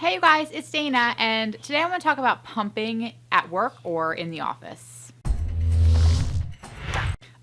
Hey you guys, it's Dana, and today I'm going to talk about pumping at work or in the office.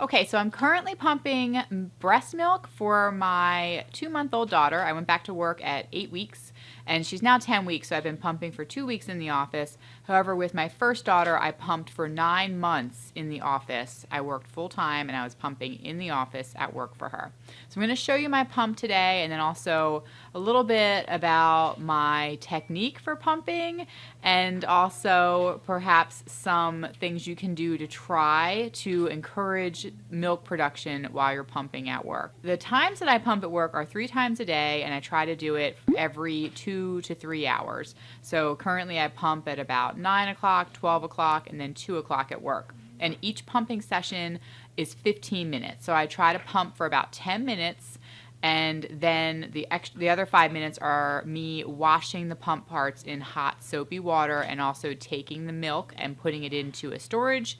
Okay, so I'm currently pumping breast milk for my 2-month-old daughter. I went back to work at 8 weeks, and she's now 10 weeks, so I've been pumping for 2 weeks in the office. However, with my first daughter, I pumped for 9 months in the office. I worked full-time, and I was pumping in the office at work for her. So I'm going to show you my pump today, and then also a little bit about my technique for pumping, and also perhaps some things you can do to try to encourage milk production while you're pumping at work. The times that I pump at work are 3 times a day, and I try to do it every 2 to 3 hours. So currently I pump at about 9 o'clock, 12 o'clock, and then 2 o'clock at work. And each pumping session is 15 minutes. So I try to pump for about 10 minutes, and then the other 5 minutes are me washing the pump parts in hot soapy water, and also taking the milk and putting it into a storage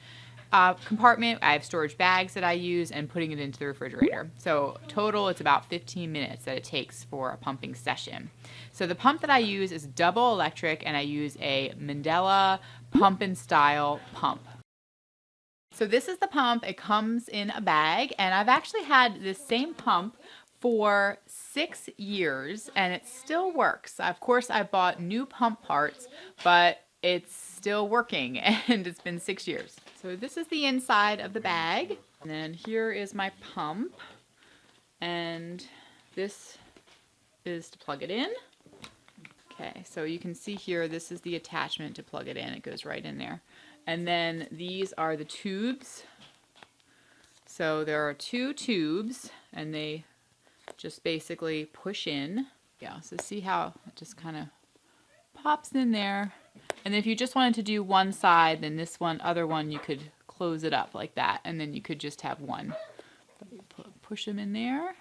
compartment. I have storage bags that I use, and putting it into the refrigerator. So total, it's about 15 minutes that it takes for a pumping session. So the pump that I use is double electric, and I use a Mandela pump and style pump. So this is the pump. It comes in a bag, and I've actually had this same pump for 6 years, and it still works. Of course, I bought new pump parts, but it's still working, and it's been 6 years. So this is the inside of the bag, and then here is my pump, and this is to plug it in. Okay, so you can see here, this is the attachment to plug it in. It goes right in there. And then these are the tubes. So there are 2 tubes, and they just basically push in. Yeah, so see how it just kind of pops in there. And if you just wanted to do one side, then this other one, you could close it up like that, and then you could just have one. Push them in there.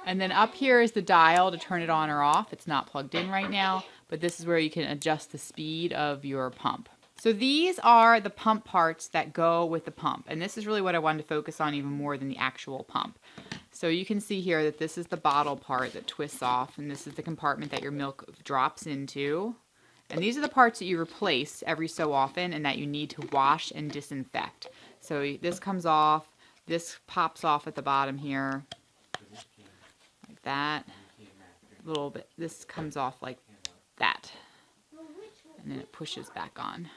And then up here is the dial to turn it on or off. It's not plugged in right now, but this is where you can adjust the speed of your pump. So these are the pump parts that go with the pump, and this is really what I wanted to focus on even more than the actual pump. So you can see here that this is the bottle part that twists off, and this is the compartment that your milk drops into. And these are the parts that you replace every so often, and that you need to wash and disinfect. So this comes off, this pops off at the bottom here, like that. A little bit, this comes off like that, and then it pushes back on.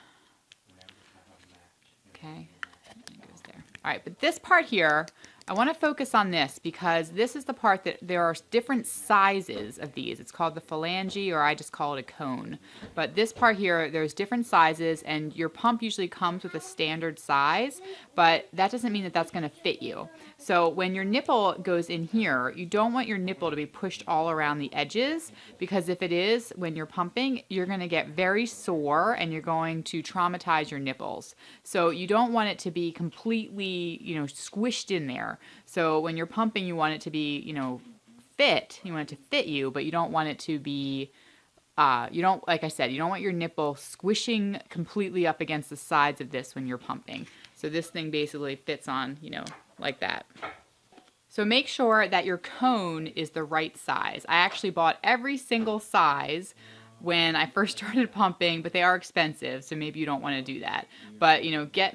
Okay, and it goes there. All right, but this part here, I want to focus on this because this is the part that there are different sizes of these. It's called the phalange, or I just call it a cone. But this part here, there's different sizes, and your pump usually comes with a standard size, but that doesn't mean that that's going to fit you. So when your nipple goes in here, you don't want your nipple to be pushed all around the edges, because if it is, when you're pumping, you're going to get very sore, and you're going to traumatize your nipples. So you don't want it to be completely, squished in there. So when you're pumping, you want it to be, fit. You want it to fit you, but you don't want it to be, like I said, you don't want your nipple squishing completely up against the sides of this when you're pumping. So this thing basically fits on, like that. So make sure that your cone is the right size. I actually bought every single size when I first started pumping, but they are expensive, so maybe you don't want to do that. But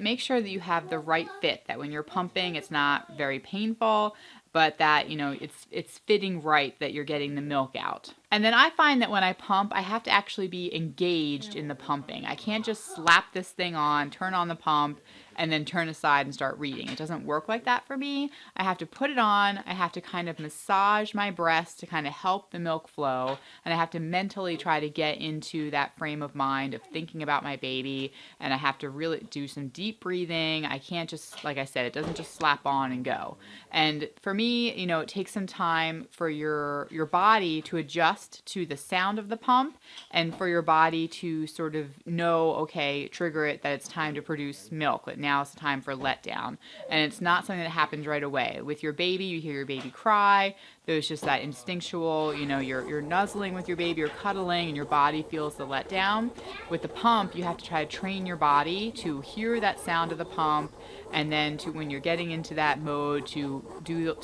make sure that you have the right fit, that when you're pumping, it's not very painful, but that it's fitting right, that you're getting the milk out. And then I find that when I pump, I have to actually be engaged in the pumping. I can't just slap this thing on, turn on the pump, and then turn aside and start reading. It doesn't work like that for me. I have to put it on, I have to kind of massage my breast to kind of help the milk flow, and I have to mentally try to get into that frame of mind of thinking about my baby, and I have to really do some deep breathing. I can't just, like I said, it doesn't just slap on and go. And for me, it takes some time for your body to adjust to the sound of the pump, and for your body to sort of know, okay, trigger it, that it's time to produce milk, that now it's time for letdown. And it's not something that happens right away. With your baby, you hear your baby cry, there's just that instinctual, you're nuzzling with your baby, you're cuddling, and your body feels the letdown. With the pump, you have to try to train your body to hear that sound of the pump, and then to, when you're getting into that mode, to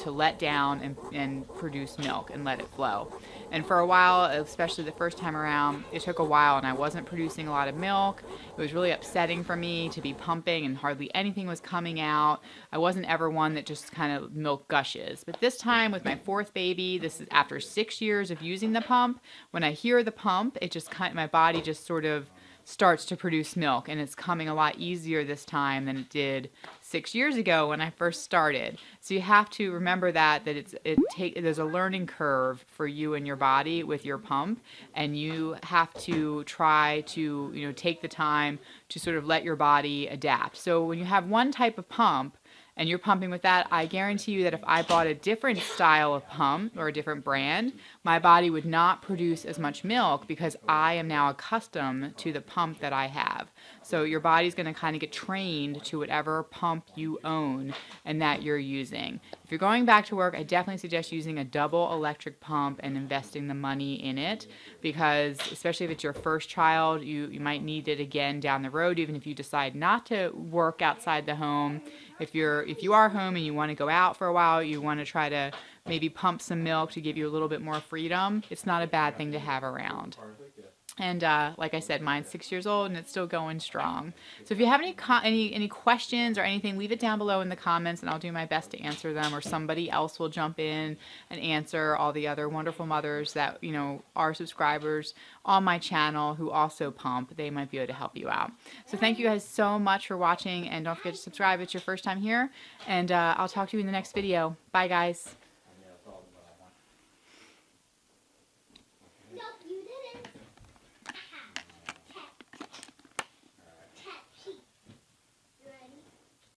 let down and produce milk and let it flow. And for a while, especially the first time around, it took a while and I wasn't producing a lot of milk. It was really upsetting for me to be pumping and hardly anything was coming out. I wasn't ever one that just kind of milk gushes. But this time with my fourth baby, this is after 6 years of using the pump, when I hear the pump, it just kind of, my body just sort of starts to produce milk, and it's coming a lot easier this time than it did 6 years ago when I first started. So you have to remember that there's a learning curve for you and your body with your pump, and you have to try to take the time to sort of let your body adapt. So when you have one type of pump and you're pumping with that, I guarantee you that if I bought a different style of pump or a different brand, my body would not produce as much milk because I am now accustomed to the pump that I have. So your body's going to kind of get trained to whatever pump you own and that you're using. If you're going back to work, I definitely suggest using a double electric pump and investing the money in it, because especially if it's your first child, you might need it again down the road, even if you decide not to work outside the home. If you are home and you want to go out for a while, you want to try to maybe pump some milk to give you a little bit more freedom, it's not a bad thing to have around. And like I said, mine's 6 years old and it's still going strong. So if you have any questions or anything, leave it down below in the comments and I'll do my best to answer them, or somebody else will jump in and answer all the other wonderful mothers that are subscribers on my channel who also pump. They might be able to help you out. So thank you guys so much for watching, and don't forget to subscribe if it's your first time here, and I'll talk to you in the next video. Bye guys.